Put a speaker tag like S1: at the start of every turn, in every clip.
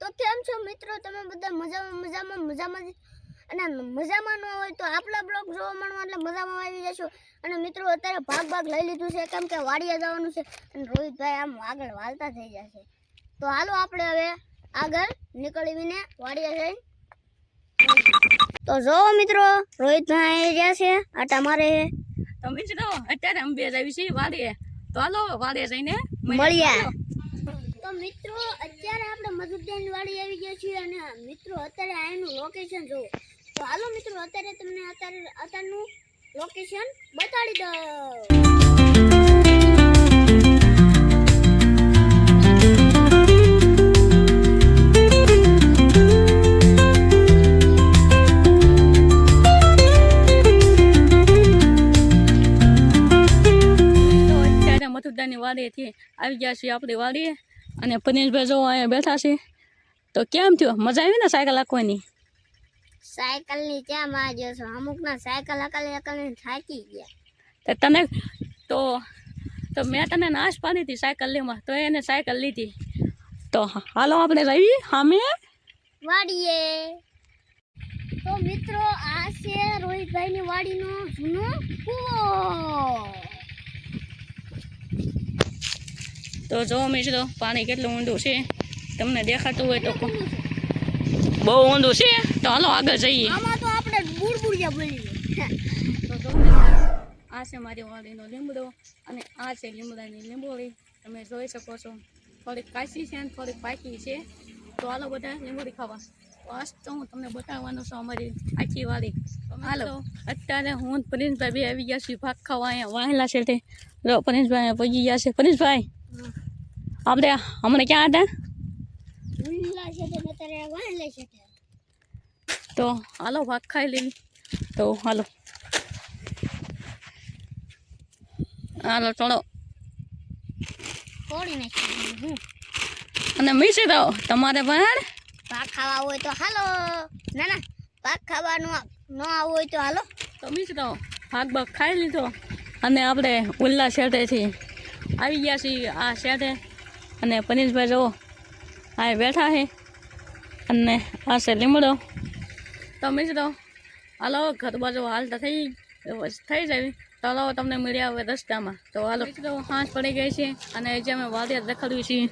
S1: તો કેમ છો મિત્રો? તમે બધા મજામાં અને મજામાં ન હોય તો આપણા બ્લોગ જોવા મળવા એટલે મજામાં આવી જશો. અને મિત્રો અત્યારે ભાગ લઈ લીધું છે કેમ કે વાડીએ જવાનું છે અને રોહિતભાઈ આમ આગળ વાલતા થઈ જશે. તો હાલો આપણે હવે આગળ નીકળીને વાડીએ જઈ. તો જો મિત્રો રોહિતભાઈ આવી ગયા છે, આટા મારે.
S2: તો મિત્રો અત્યારે અમે બે આવી છીએ વાડીએ. તો હાલો વાડીએ જઈને
S1: મળીએ. તો મિત્રો અત્યારે આપણે મધુદાન વાડી આવી ગયા છીએ અને મિત્રો અત્યારે આનું લોકેશન જોવો. તો હાલો મિત્રો અત્યારે તમને અત્યારનું લોકેશન બતાડી દઉં.
S2: મથુરદાની વાડીએથી આવી ગયા છીએ આપણી વાડીએ અને પનીશભાઈ જો અહીંયા બેઠા છે. તો કેમ થયું? મજા આવી ને સાયકલ હાંકવાની?
S1: સાયકલની ક્યાં માજો છો? અમુકના સાયકલ હકાલી થાકી ગયા.
S2: તને તો મેં તને નાશ પાડી હતી સાયકલ લેવા, તો એને સાયકલ લીધી. તો હાલો આપણે રહી સામે
S1: વાડીએ. તો મિત્રો આ છે રોહિતભાઈની વાડીનો જૂનો કૂવો.
S2: તો જો મિત્રો પાણી કેટલું ઊંડું છે તમને દેખાતું હોય તો બહુ ઊંડું છે. તો હાલો આગળ જઈએ.
S1: આમાં તો આપણે બુડબુડિયા બોલીએ.
S2: તો આ છે મારી વાડીનો લીમડો અને આ છે લીમડાની લીંબોળી. તમે જોઈ શકો છો થોડીક કાચી છે અને થોડીક પાકી છે. તો હાલો બધા લીંબોળી ખાવા. બસ તો હું તમને બતાવવાનું છું અમારી આખી વાડી. હાલો અત્યારે હું પરેશભાઈ બે આવી ગયા છીએ ભાગ ખાવા. અહીંયા વાહેલા છે તે પરેશભાઈ પગી ગયા છે. પરેશભાઈ આપણે હમણાં ક્યાં હતા? તો હાલો ભાગ ખાઈ લેવી. તો હાલો ચડો અને મીસી દો તમારે પણ
S1: ભાગ ખાવા હોય તો હાલો. ના ભાગ ખાવાનું ન આવું હોય તો હાલો.
S2: તો મીસી દો ભાગ ખાઈ લીધો અને આપણે ઉલ્લા શેઠેથી આવી ગયા છીએ આ શેઠે. અને પરેશભાઈ જો આ બેઠા છે અને આ છે લીમડો. તો મિત્રો હાલો ઘર બાજુ હાલતા થઈ જાય. તો હાલો તમને મળ્યા હવે રસ્તામાં. તો હાલો મિત્રો હાંસ પડી ગઈ છે અને જે અમે વાડીએ દેખાડ્યું છીએ.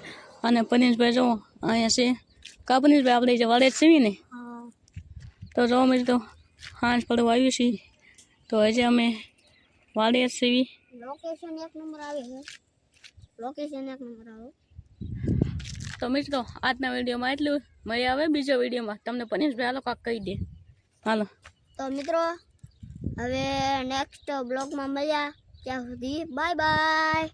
S2: અને પરેશભાઈ જો અહીંયા છે કા પરેશભાઈ આપણે જે વાડીએ જ છીએ ને. તો જો મિત્રો હાંસ પડવા આવ્યું છીએ. તો હજી અમે વાડીએ જ છીએ.
S1: લોકેશન એક નંબર આવે છે.
S2: તો મિત્રો આજના વિડીયોમાં એટલું. મળી આવે બીજો વિડીયોમાં. તમને પરેશભાઈ હાલો કાંક કહી દે. હાલો
S1: તો મિત્રો હવે નેક્સ્ટ બ્લોગમાં મળ્યા. ત્યાં સુધી બાય બાય.